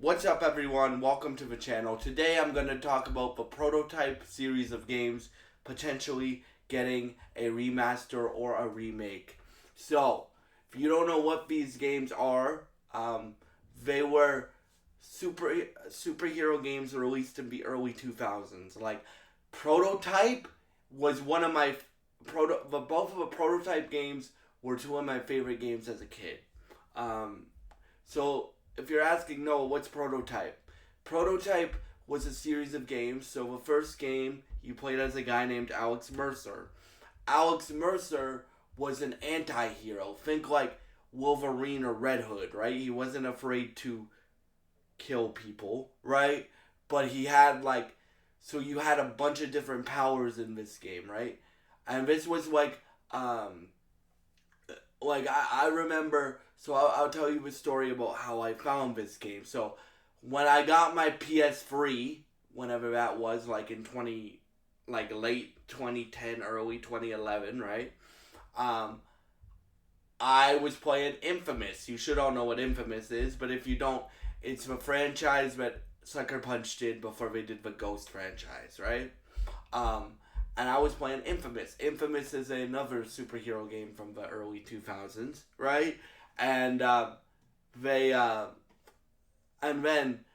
What's up, everyone? Welcome to the channel. Today I'm going to talk about the prototype series of games potentially getting a remaster or a remake. So, if you don't know what these games are, they were superhero games released in the early 2000s. Like, Prototype was one of my both of the Prototype games were two of my favorite games as a kid. So if you're asking, no, what's Prototype? Prototype was a series of games. So the first game, you played as a guy named Alex Mercer. Alex Mercer was an anti-hero. Think like Wolverine or Red Hood, right? He wasn't afraid to kill people, right? But he had so you had a bunch of different powers in this game, right? And this was I remember, so I'll tell you a story about how I found this game. So when I got my PS3, whenever that was, late 2010, early 2011, right? I was playing Infamous. You should all know what Infamous is, but if you don't, it's a franchise that Sucker Punch did before they did the Ghost franchise, right? And I was playing Infamous. Infamous is another superhero game from the early 2000s, right? And and then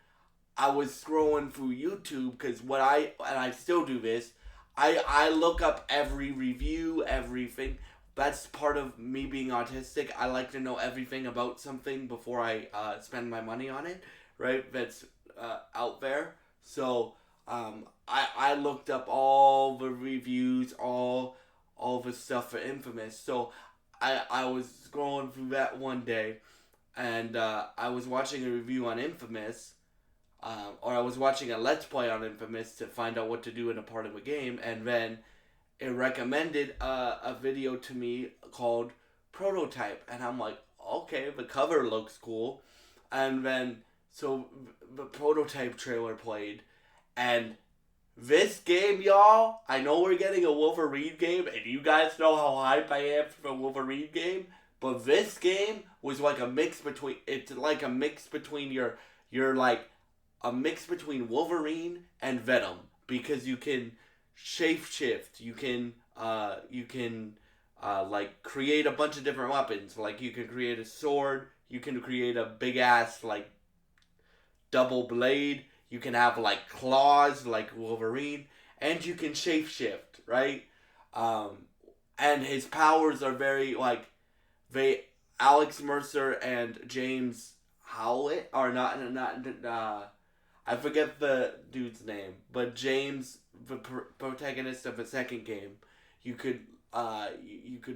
I was scrolling through YouTube because I still do this. I look up every review, everything. That's part of me being autistic. I like to know everything about something before I spend my money on it, right? That's out there. So I looked up all the reviews, all the stuff for Infamous. So I was scrolling through that one day, and I was watching a review on Infamous, or I was watching a Let's Play on Infamous to find out what to do in a part of a game, and then it recommended a video to me called Prototype, and I'm like, okay, the cover looks cool, and then so the Prototype trailer played, and this game, y'all, I know we're getting a Wolverine game, and you guys know how hype I am for a Wolverine game, but this game was like a mix between, it's like a mix between a mix between Wolverine and Venom, because you can shapeshift, you can create a bunch of different weapons, like you can create a sword, you can create a big ass, double blade, you can have claws like Wolverine, and you can shapeshift, right? And his powers are very Alex Mercer and James Howlett are not I forget the dude's name, but James, the protagonist of the second game, you could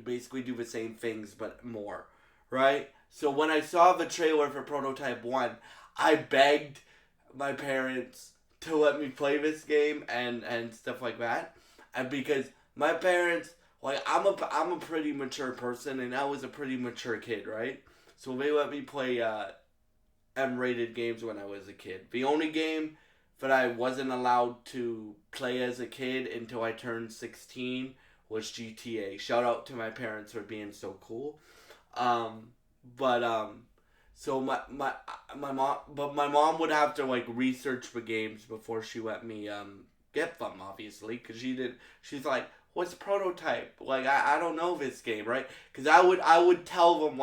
basically do the same things but more, right? So when I saw the trailer for Prototype 1, I begged my parents to let me play this game and stuff like that, and because my parents, I'm a pretty mature person, and I was a pretty mature kid, right? So they let me play M-rated games when I was a kid. The only game that I wasn't allowed to play as a kid until I turned 16 was GTA. Shout out to my parents for being so cool. So my mom would have to research the games before she let me get them, obviously, because she's like, what's Prototype? I don't know this game, right? Because I would tell them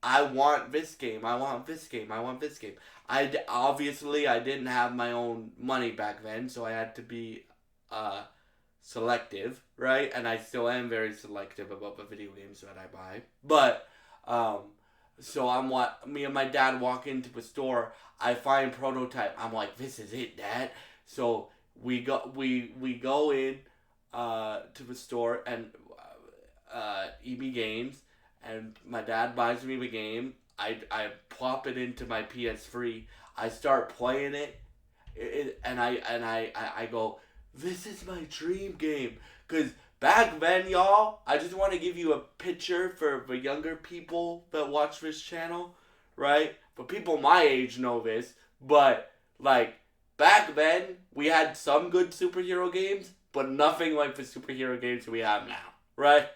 I want this game, I want this game, I want this game. Obviously I didn't have my own money back then, so I had to be selective, right? And I still am very selective about the video games that I buy. But so me and my dad walk into the store, I find Prototype. I'm like, this is it, Dad. So we go in to the store and EB Games, and my dad buys me the game. I plop it into my PS3. I start playing it, and I go, this is my dream game. Cause back then, y'all, I just want to give you a picture for the younger people that watch this channel, right? But people my age know this, but back then we had some good superhero games, but nothing like the superhero games we have now, right?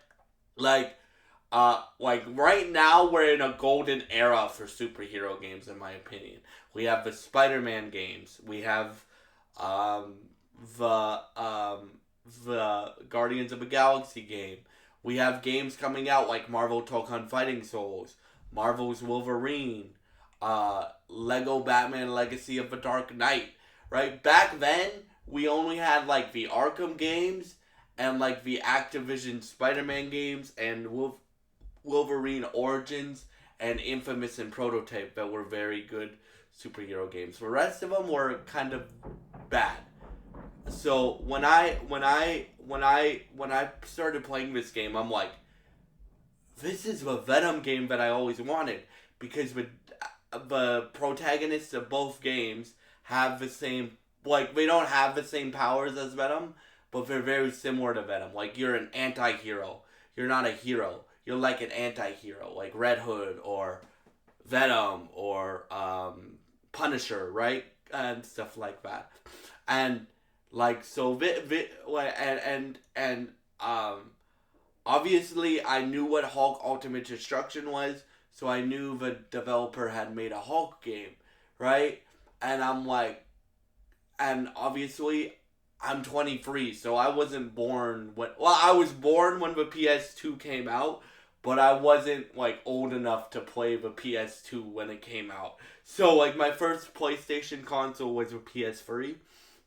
like right now we're in a golden era for superhero games, in my opinion. We have the Spider-Man games. We have um, the um, the Guardians of the Galaxy game. We have games coming out like Marvel Talk on Fighting Souls, Marvel's Wolverine, Lego Batman Legacy of the Dark Knight. Right back then, we only had like the Arkham games and like the Activision Spider-Man games and Wolverine Origins and Infamous and Prototype that were very good superhero games. The rest of them were kind of bad. So when I started playing this game, I'm like, this is the Venom game that I always wanted, because the protagonists of both games have the same, like, they don't have the same powers as Venom, but they're very similar to Venom. Like, you're an anti-hero. You're not a hero. You're like an anti-hero, like Red Hood or Venom or Punisher, right? And stuff like that. And like so, obviously I knew what Hulk Ultimate Destruction was, so I knew the developer had made a Hulk game, right? And I'm like, and obviously I'm 23, so I wasn't born when. Well, I was born when the PS2 came out, but I wasn't like old enough to play the PS2 when it came out. So like my first PlayStation console was a PS3,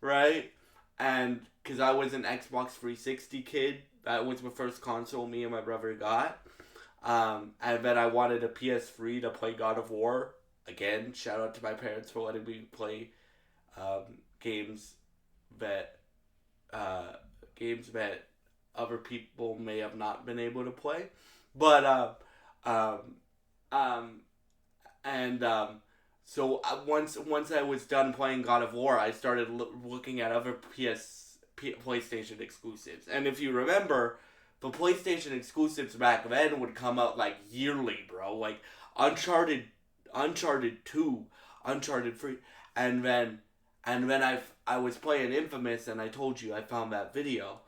right? And because I was an Xbox 360 kid, that was the first console me and my brother got. And then I wanted a PS3 to play God of War. Again, shout out to my parents for letting me play games that games that other people may have not been able to play. But and so once I was done playing God of War, I started looking at other PlayStation exclusives. And if you remember, the PlayStation exclusives back then would come out like yearly, bro. Like Uncharted 2, Uncharted 3, and then I was playing Infamous, and I told you I found that video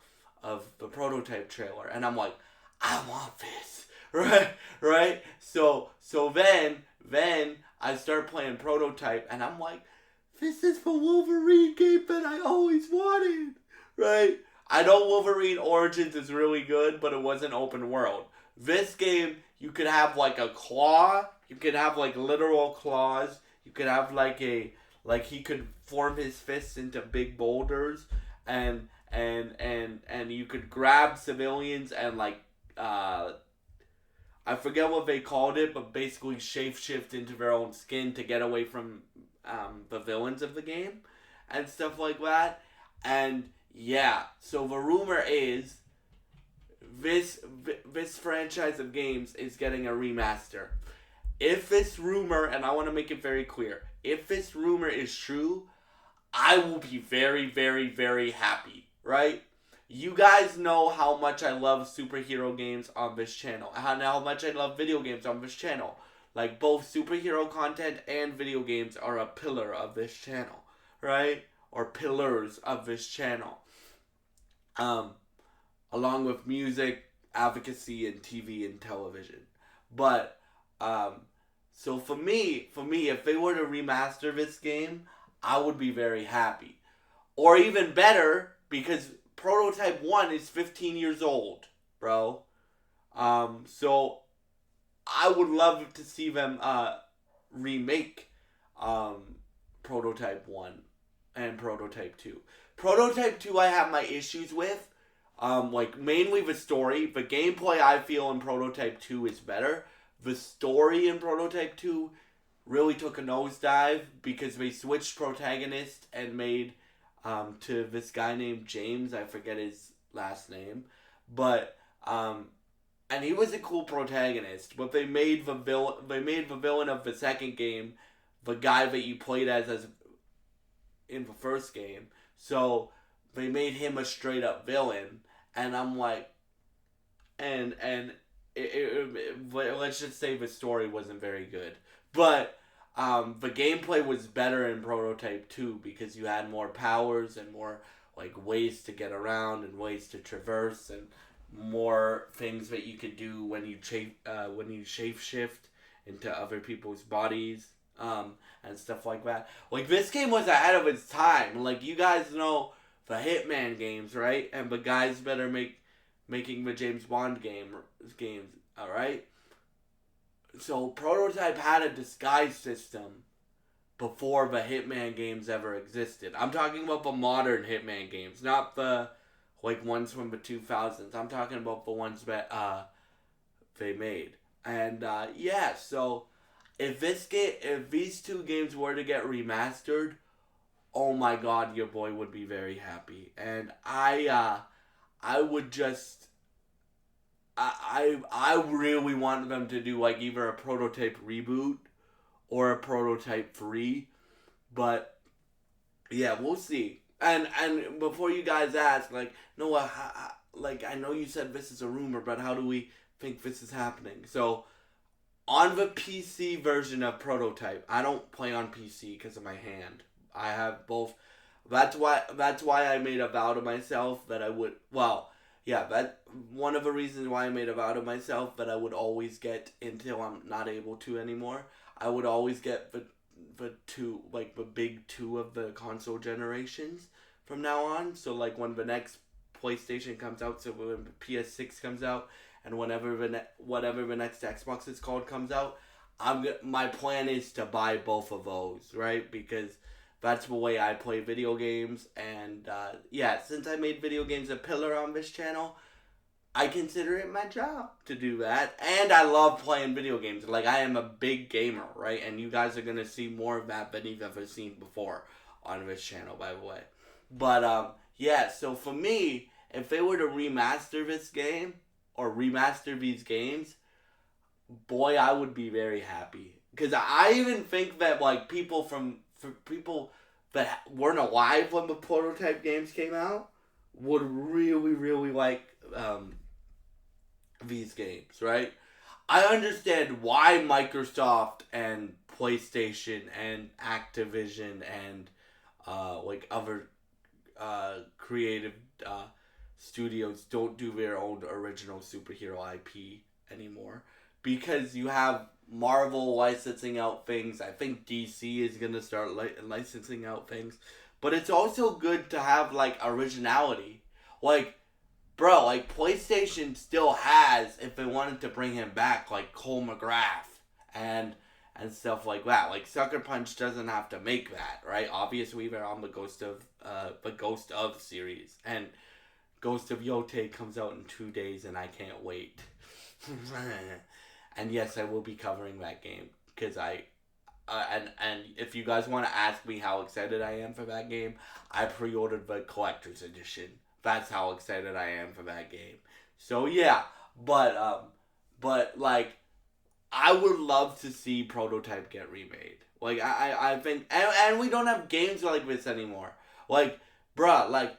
of the prototype trailer, and I'm like, I want this, right. So then I start playing Prototype, and I'm like, this is the Wolverine game that I always wanted, right? I know Wolverine Origins is really good, but it wasn't open world. This game, you could have like a claw, you could have like literal claws, you could have like he could form his fists into big boulders, and you could grab civilians and like I forget what they called it, but basically shapeshift into their own skin to get away from the villains of the game and stuff like that. And yeah, so the rumor is this franchise of games is getting a remaster. If this rumor, and I want to make it very clear, if this rumor is true, I will be very, very, very happy, right? You guys know how much I love superhero games on this channel. How much I love video games on this channel. Like, both superhero content and video games are a pillar of this channel, right? Or pillars of this channel. Along with music, advocacy, and TV and television. But, so for me, if they were to remaster this game, I would be very happy. Or even better, because Prototype 1 is 15 years old, bro. So I would love to see them remake Prototype 1 and Prototype 2. Prototype 2 I have my issues with. Like, mainly the story. The gameplay I feel in Prototype 2 is better. The story in Prototype 2 really took a nosedive because they switched protagonists and made to this guy named James. I forget his last name, but and he was a cool protagonist. But they made the villain. They made the villain of the second game the guy that you played as in the first game. So they made him a straight up villain, and I'm like, let's just say the story wasn't very good, but the gameplay was better in Prototype 2 because you had more powers and more like ways to get around and ways to traverse and more things that you could do when you shape shift into other people's bodies, and stuff like that. Like this game was ahead of its time. Like you guys know the Hitman games, right? And the guys better making the James Bond games. All right. So Prototype had a disguise system before the Hitman games ever existed. I'm talking about the modern Hitman games, not the like ones from the 2000s. I'm talking about the ones that they made. And yeah, so if these two games were to get remastered, oh my god, your boy would be very happy. And I would just I really want them to do like either a prototype reboot or a prototype free, but yeah, we'll see. And before you guys ask, like, Noah, like I know you said this is a rumor, but how do we think this is happening? So on the PC version of Prototype, I don't play on PC because of my hand. I have both. That's why I made a vow to myself that I would. Well, yeah, that one of the reasons why I made a vow to myself that I would always get until I'm not able to anymore. I would always get the two, like the big two of the console generations from now on. So like when the next PlayStation comes out, so when the PS6 comes out, and whatever the next Xbox is called comes out, my plan is to buy both of those, right? Because that's the way I play video games, and yeah, since I made video games a pillar on this channel, I consider it my job to do that, and I love playing video games. Like, I am a big gamer, right? And you guys are gonna see more of that than you've ever seen before on this channel, by the way. But yeah. So for me, if they were to remaster this game or remaster these games, boy, I would be very happy. Because I even think that like for people that weren't alive when the prototype games came out would really really like these games, right? I understand why Microsoft and PlayStation and Activision and like other creative studios don't do their own original superhero IP anymore, because you have Marvel licensing out things. I think DC is gonna start licensing out things, but it's also good to have like originality. Like, bro, like PlayStation still has, if they wanted to bring him back, like Cole McGrath and stuff like that. Like Sucker Punch doesn't have to make that, right? Obviously, they're on the Ghost of series, and Ghost of Yote comes out in 2 days, and I can't wait. And yes, I will be covering that game because and if you guys want to ask me how excited I am for that game, I pre-ordered the collector's edition. That's how excited I am for that game. So yeah, but like I would love to see Prototype get remade. Like I think, and we don't have games like this anymore. Like, bruh, like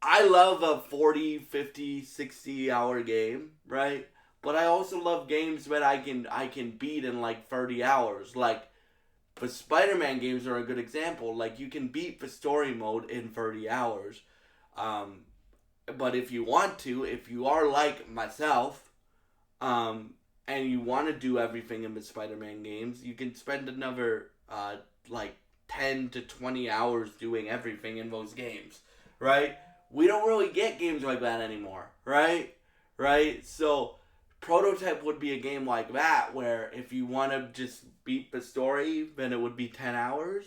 I love a 40, 50, 60 hour game, right? But I also love games that I can beat in like 30 hours. Like the Spider-Man games are a good example. Like you can beat the story mode in 30 hours. Um, but if you want to, if you are like myself, and you want to do everything in the Spider-Man games, you can spend another like 10 to 20 hours doing everything in those games, right? We don't really get games like that anymore, right? Right? So Prototype would be a game like that where if you want to just beat the story, then it would be 10 hours,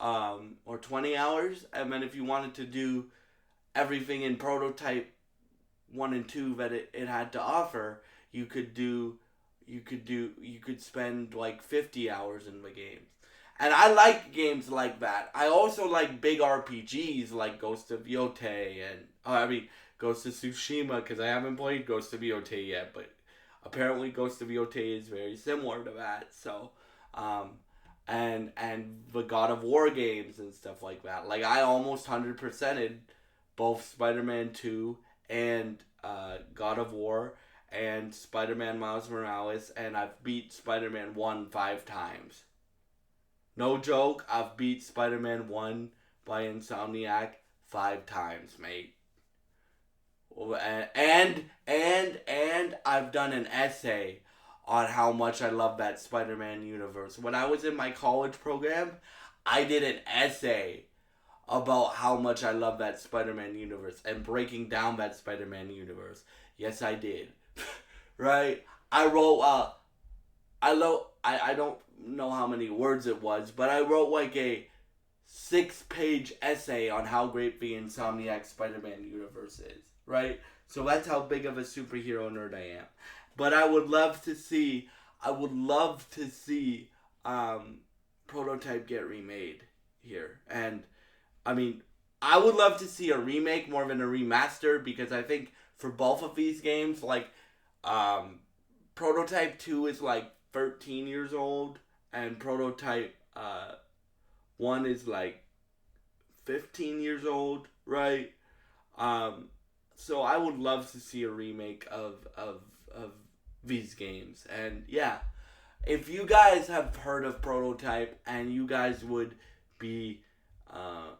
or 20 hours. And then if you wanted to do everything in Prototype 1 and 2 that it had to offer, you could spend like 50 hours in the games. And I like games like that. I also like big RPGs like Ghost of Yote and Ghost of Tsushima, because I haven't played Ghost of Yote yet, but apparently Ghost of Yote is very similar to that. So, and the God of War games and stuff like that. Like I almost 100%ed both Spider-Man 2 and God of War and Spider-Man Miles Morales, and I've beat Spider-Man 1 5 times. No joke, I've beat Spider-Man 1 by Insomniac 5 times, mate. And I've done an essay on how much I love that Spider-Man universe. When I was in my college program, I did an essay about how much I love that Spider-Man universe and breaking down that Spider-Man universe. Yes, I did. Right? I wrote I don't know how many words it was, but I wrote like a 6-page essay on how great the Insomniac Spider-Man universe is, right? So that's how big of a superhero nerd I am. But I would love to see Prototype get remade here. And I mean, I would love to see a remake more than a remaster because I think for both of these games, like um, Prototype 2 is like 13 years old, and Prototype 1 is like 15 years old, right? Um, so I would love to see a remake of these games. And yeah, if you guys have heard of Prototype and you guys would be uh,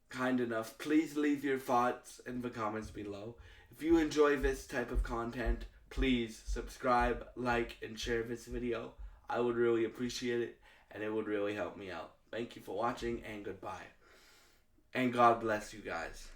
kind enough, please leave your thoughts in the comments below. If you enjoy this type of content, please subscribe, like, and share this video. I would really appreciate it, and it would really help me out. Thank you for watching, and goodbye. And God bless you guys.